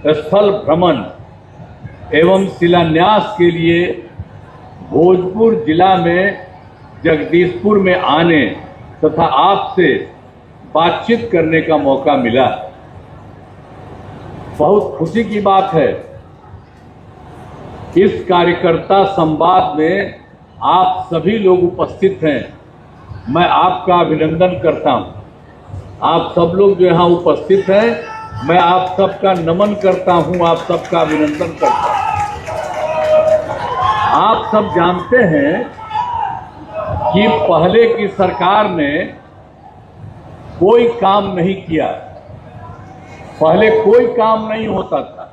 स्थल भ्रमण एवं शिलान्यास के लिए भोजपुर जिला में जगदीशपुर में आने तथा आपसे बातचीत करने का मौका मिला। बहुत खुशी की बात है। इस कार्यकर्ता संवाद में आप सभी लोग उपस्थित हैं। मैं आपका अभिनंदन करता हूं। आप सब लोग जो यहाँ उपस्थित हैं, मैं आप सबका नमन करता हूं, आप सबका अभिनंदन करता हूं। आप सब जानते हैं कि पहले की सरकार ने कोई काम नहीं किया। पहले कोई काम नहीं होता था।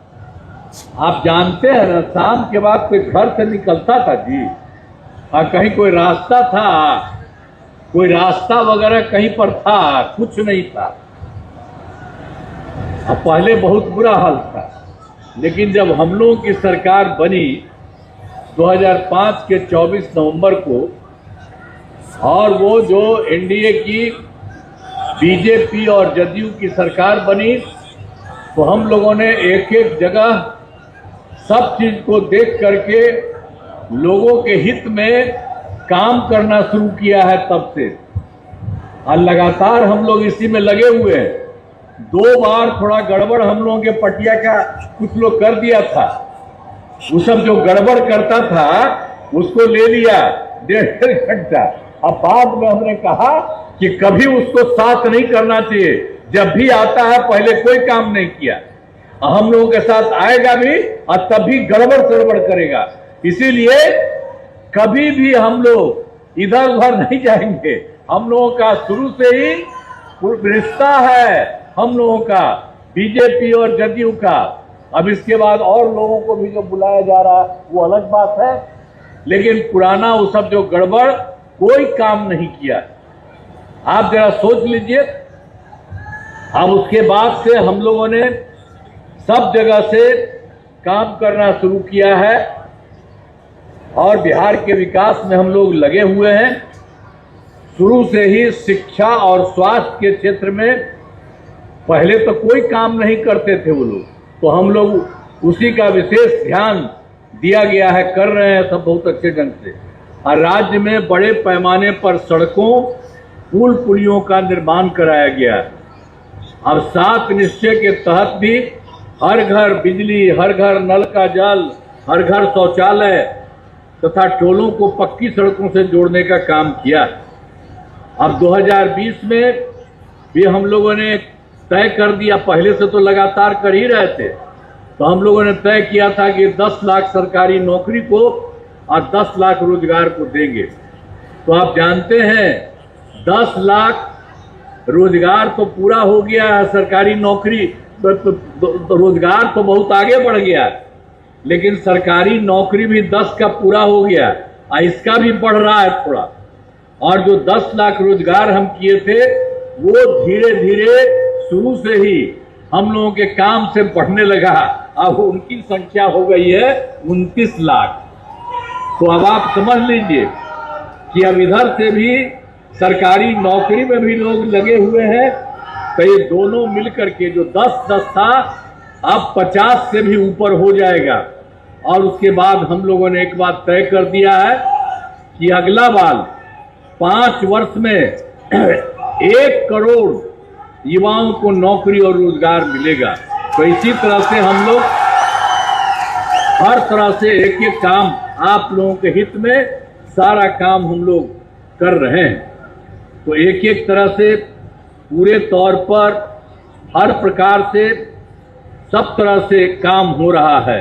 आप जानते हैं ना, शाम के बाद कोई घर से निकलता था जी, और कहीं कोई रास्ता था, कोई रास्ता वगैरह कहीं पर था, कुछ नहीं था। अब पहले बहुत बुरा हाल था। लेकिन जब हम लोगों की सरकार बनी 2005 के 24 नवंबर को, और वो जो एनडीए की बीजेपी और जदयू की सरकार बनी, तो हम लोगों ने एक एक जगह सब चीज को देख करके लोगों के हित में काम करना शुरू किया है। तब से और लगातार हम लोग इसी में लगे हुए हैं। 2 बार थोड़ा गड़बड़ हम लोगों के पटिया का कुछ लोग कर दिया था। वो सब जो गड़बड़ करता था उसको ले लिया 1.5 घंटा। अब बाद में हमने कहा कि कभी उसको साथ नहीं करना चाहिए। जब भी आता है पहले कोई काम नहीं किया, हम लोगों के साथ आएगा भी और तब भी गड़बड़ सड़बड़ करेगा। इसीलिए कभी भी हम लोग इधर उधर नहीं जाएंगे। हम लोगों का शुरू से ही रिश्ता है हम लोगों का बीजेपी और जदयू का। अब इसके बाद और लोगों को भी जो बुलाया जा रहा है वो अलग बात है, लेकिन पुराना वो सब जो गड़बड़ कोई काम नहीं किया। आप जरा सोच लीजिए। अब उसके बाद से हम लोगों ने सब जगह से काम करना शुरू किया है और बिहार के विकास में हम लोग लगे हुए हैं। शुरू से ही शिक्षा और स्वास्थ्य के क्षेत्र में पहले तो कोई काम नहीं करते थे वो लोग, तो हम लोग उसी का विशेष ध्यान दिया गया है, कर रहे हैं सब बहुत अच्छे ढंग से। और राज्य में बड़े पैमाने पर सड़कों, पुल पुलियों का निर्माण कराया गया है। अब 7 निश्चय के तहत भी हर घर बिजली, हर घर नल का जल, हर घर शौचालय तथा टोलों को पक्की सड़कों से जोड़ने का काम किया। अब 2020 में भी हम लोगों ने तय कर दिया, पहले से तो लगातार कर ही रहे थे, तो हम लोगों ने तय किया था कि 10 लाख सरकारी नौकरी को और 10 लाख रोजगार को देंगे। तो आप जानते हैं 10 लाख रोजगार तो पूरा हो गया है, सरकारी नौकरी तो रोजगार तो बहुत आगे बढ़ गया, लेकिन सरकारी नौकरी भी 10 का पूरा हो गया और इसका भी बढ़ रहा है थोड़ा। और जो 10 लाख रोजगार हम किए थे वो धीरे धीरे शुरू से ही हम लोगों के काम से बढ़ने लगा। अब उनकी संख्या हो गई है 29 लाख। तो अब आप समझ लीजिए कि अब इधर से भी सरकारी नौकरी में भी लोग लगे हुए हैं। तो ये दोनों मिलकर के जो 10-10 था अब 50 से भी ऊपर हो जाएगा। और उसके बाद हम लोगों ने एक बात तय कर दिया है कि अगला बार 5 वर्ष में 1 करोड़ युवाओं को नौकरी और रोजगार मिलेगा। तो इसी तरह से हम लोग हर तरह से एक एक काम आप लोगों के हित में सारा काम हम लोग कर रहे हैं। तो एक एक तरह से पूरे तौर पर हर प्रकार से सब तरह से काम हो रहा है।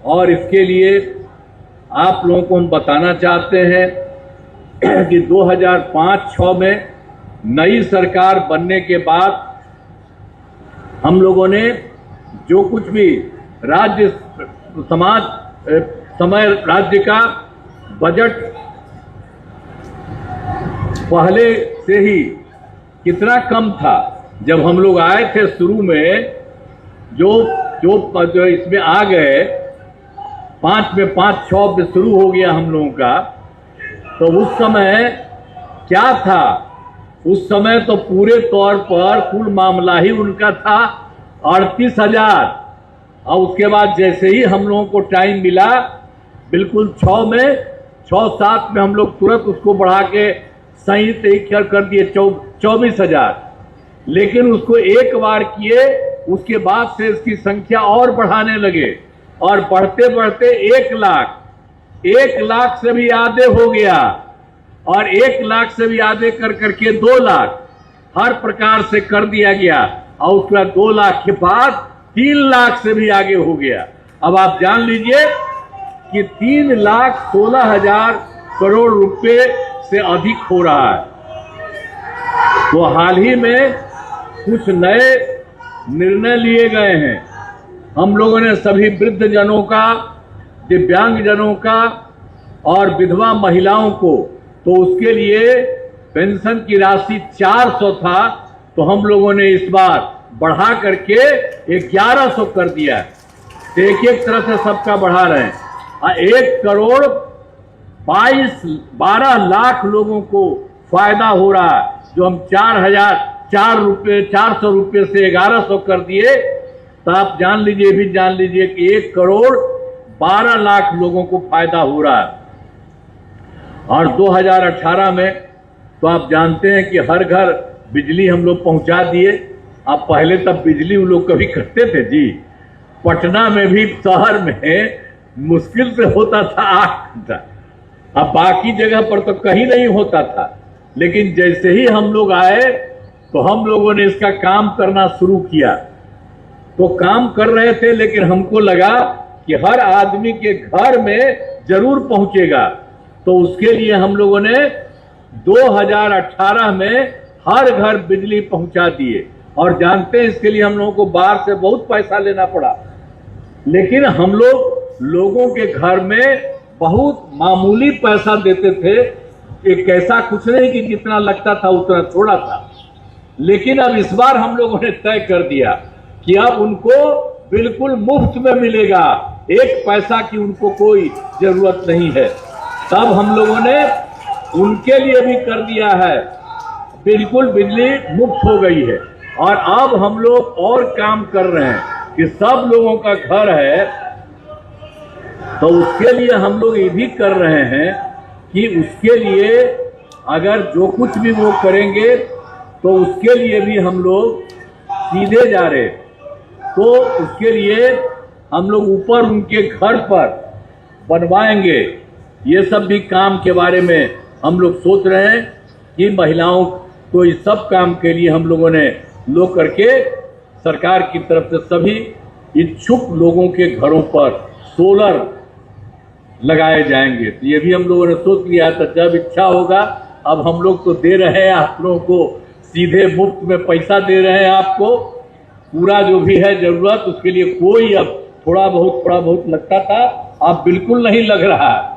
और इसके लिए आप लोगों को हम बताना चाहते हैं कि 2005-06 में नई सरकार बनने के बाद हम लोगों ने जो कुछ भी राज्य राज्य का बजट पहले से ही कितना कम था। जब हम लोग आए थे शुरू में, जो इसमें आ गए 5 में 5-6 में शुरू हो गया हम लोगों का, तो उस समय क्या था? उस समय तो पूरे तौर पर कुल मामला ही उनका था 38,000। और उसके बाद जैसे ही हम लोगों को टाइम मिला, बिल्कुल 6-7 में हम लोग तुरंत उसको बढ़ा के सही कर दिए 24,000। लेकिन उसको एक बार किए, उसके बाद से इसकी संख्या और बढ़ाने लगे और बढ़ते बढ़ते 1 लाख से भी आधे हो गया और 1 लाख से भी आधे कर करके 2 लाख हर प्रकार से कर दिया गया और उसके बाद 2 लाख के बाद 3 लाख से भी आगे हो गया। अब आप जान लीजिए कि 3,16,000 करोड़ रुपए से अधिक हो रहा है। तो हाल ही में कुछ नए निर्णय लिए गए हैं। हम लोगों ने सभी वृद्ध जनों का, दिव्यांग जनों का और विधवा महिलाओं को, तो उसके लिए पेंशन की राशि 400 था, तो हम लोगों ने इस बार बढ़ा करके 1100 कर दिया है। तो एक तरह से सबका बढ़ा रहे हैं। 1,12 लाख लोगों को फायदा हो रहा है। जो हम 400 रुपये से 1100 कर दिए, तो आप जान लीजिए कि 1,12 लाख लोगों को फायदा हो रहा है। और 2018 में तो आप जानते हैं कि हर घर बिजली हम लोग पहुंचा दिए। अब पहले तब बिजली वो लोग कभी करते थे जी, पटना में भी शहर में मुश्किल से होता था 8 घंटा, अब बाकी जगह पर तो कहीं नहीं होता था। लेकिन जैसे ही हम लोग आए तो हम लोगों ने इसका काम करना शुरू किया। तो काम कर रहे थे, लेकिन हमको लगा कि हर आदमी के घर में जरूर पहुंचेगा। तो उसके लिए हम लोगों ने 2018 में हर घर बिजली पहुंचा दिए। और जानते हैं इसके लिए हम लोगों को बाहर से बहुत पैसा लेना पड़ा, लेकिन हम लोगों के घर में बहुत मामूली पैसा देते थे। एक ऐसा कुछ नहीं कि जितना लगता था उतना थोड़ा था। लेकिन अब इस बार हम लोगों ने तय कर दिया कि अब उनको बिल्कुल मुफ्त में मिलेगा, 1 पैसा की उनको कोई जरूरत नहीं है। तब हम लोगों ने उनके लिए भी कर दिया है, बिल्कुल बिजली मुफ्त हो गई है। और अब हम लोग और काम कर रहे हैं कि सब लोगों का घर है, तो उसके लिए हम लोग ये भी कर रहे हैं कि उसके लिए अगर जो कुछ भी वो करेंगे तो उसके लिए भी हम लोग सीधे जा रहे। तो उसके लिए हम लोग ऊपर उनके घर पर बनवाएंगे। ये सब भी काम के बारे में हम लोग सोच रहे हैं कि महिलाओं को इस सब काम के लिए हम लोगों ने लोग करके सरकार की तरफ से सभी इच्छुक लोगों के घरों पर सोलर लगाए जाएंगे। तो ये भी हम लोगों ने सोच लिया। तो जब इच्छा होगा, अब हम लोग तो दे रहे हैं आप लोगों को, सीधे मुफ्त में पैसा दे रहे हैं आपको। पूरा जो भी है जरूरत, उसके लिए कोई अब थोड़ा बहुत लगता था, अब बिल्कुल नहीं लग रहा है।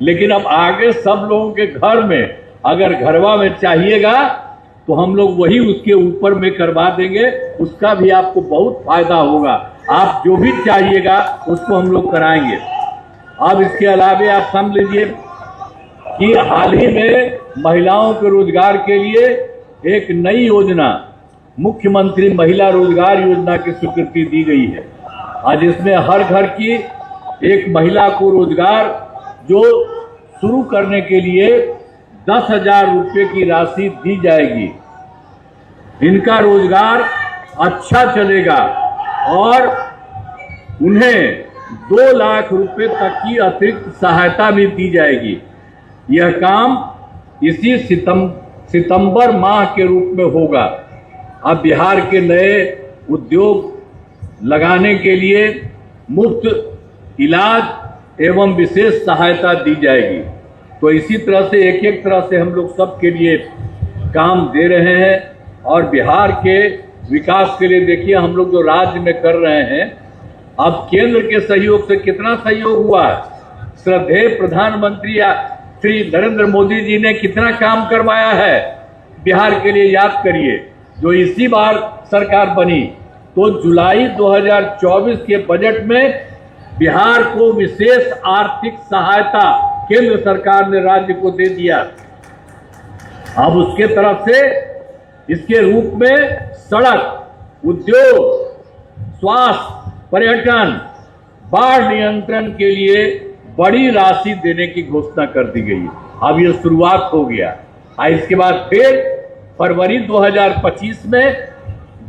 लेकिन अब आगे सब लोगों के घर में अगर घरवा में चाहिएगा तो हम लोग वही उसके ऊपर में करवा देंगे, उसका भी आपको बहुत फायदा होगा। आप जो भी चाहिएगा उसको हम लोग कराएंगे। अब इसके अलावा आप समझ लीजिए कि हाल ही में महिलाओं के रोजगार के लिए एक नई योजना, मुख्यमंत्री महिला रोजगार योजना की स्वीकृति दी गई है। आज इसमें हर घर की एक महिला को रोजगार जो शुरू करने के लिए 10,000 रुपये की राशि दी जाएगी। इनका रोजगार अच्छा चलेगा और उन्हें 2 लाख रुपए तक की अतिरिक्त सहायता भी दी जाएगी। यह काम इसी सितंबर माह के रूप में होगा। अब बिहार के नए उद्योग लगाने के लिए मुफ्त इलाज एवं विशेष सहायता दी जाएगी। तो इसी तरह से एक तरह से हम लोग सबके लिए काम दे रहे हैं। और बिहार के विकास के लिए देखिए हम लोग जो राज्य में कर रहे हैं, अब केंद्र के सहयोग से कितना सहयोग हुआ है। श्रद्धेय प्रधानमंत्री श्री नरेंद्र मोदी जी ने कितना काम करवाया है बिहार के लिए, याद करिए। जो इसी बार सरकार बनी तो जुलाई 2024 के बजट में बिहार को विशेष आर्थिक सहायता केंद्र सरकार ने राज्य को दे दिया। अब उसके तरफ से इसके रूप में सड़क, उद्योग, स्वास्थ्य, पर्यटन, बाढ़ नियंत्रण के लिए बड़ी राशि देने की घोषणा कर दी गई है। अब ये शुरुआत हो गया। इसके बाद फिर फरवरी 2025 में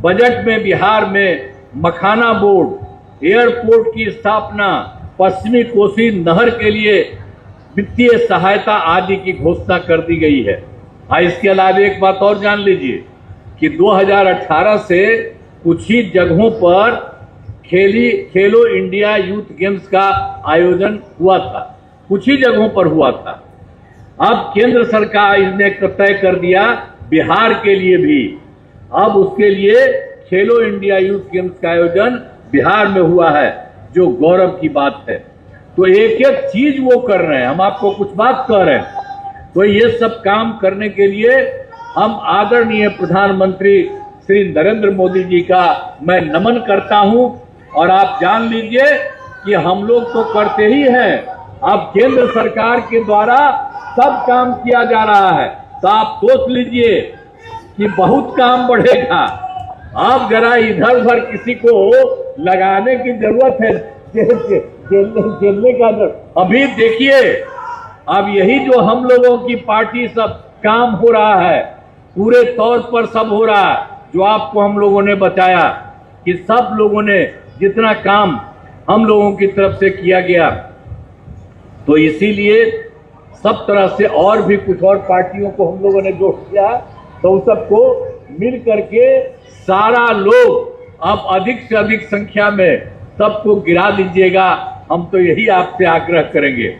बजट में बिहार में मखाना बोर्ड, एयरपोर्ट की स्थापना, पश्चिमी कोसी नहर के लिए वित्तीय सहायता आदि की घोषणा कर दी गई है। इसके अलावा एक बात और जान लीजिए कि 2018 से कुछ ही जगहों पर खेलो इंडिया यूथ गेम्स का आयोजन हुआ था, कुछ ही जगहों पर हुआ था। अब केंद्र सरकार ने तय कर दिया बिहार के लिए भी, अब उसके लिए खेलो इंडिया यूथ गेम्स का आयोजन बिहार में हुआ है, जो गौरव की बात है। तो एक एक चीज वो कर रहे हैं, हम आपको कुछ बात कह रहे हैं। तो ये सब काम करने के लिए हम आदरणीय प्रधानमंत्री श्री नरेंद्र मोदी जी का मैं नमन करता हूं। और आप जान लीजिए कि हम लोग तो करते ही हैं, अब केंद्र सरकार के द्वारा सब काम किया जा रहा है। तो आप सोच लीजिए कि बहुत काम बढ़ेगा। आप जरा इधर उधर किसी को लगाने की जरूरत है, जेलने का अभी देखिए, अब यही जो हम लोगों की पार्टी सब काम हो रहा है, पूरे तौर पर सब हो रहा है, जो आपको हम लोगों ने बताया कि सब लोगों ने जितना काम हम लोगों की तरफ से किया गया, तो इसीलिए सब तरह से और भी कुछ और पार्टियों को हम लोगों ने जो किया, तो उस सबको मिल करके सारा लोग अब अधिक से अधिक संख्या में सबको गिरा दीजिएगा। हम तो यही आपसे आग्रह करेंगे।